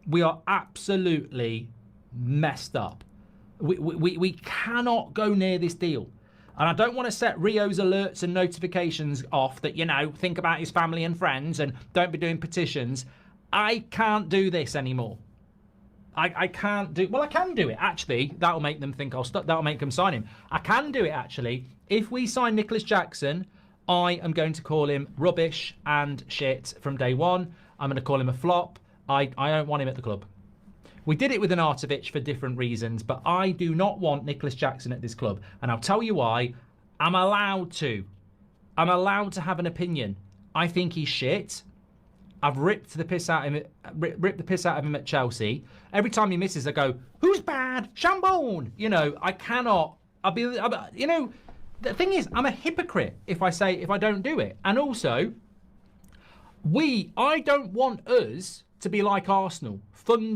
We are absolutely messed up. We cannot go near this deal. And I don't want to set Rio's alerts and notifications off that, you know, think about his family and friends and don't be doing petitions. I can't do this anymore. I can't do, well, I can do it, actually. That'll make them think I'll stop, that'll make them sign him. I can do it, actually. If we sign Nicholas Jackson, I am going to call him rubbish and shit from day one. I'm going to call him a flop. I don't want him at the club. We did it with Arnautovic for different reasons, but I do not want Nicholas Jackson at this club. And I'll tell you why. I'm allowed to. I'm allowed to have an opinion. I think he's shit. I've ripped the piss out of him at Chelsea. Every time he misses, I go, who's bad? Chambon! You know, I cannot. You know, the thing is, I'm a hypocrite if I don't do it. And also, I don't want us to be like Arsenal, funding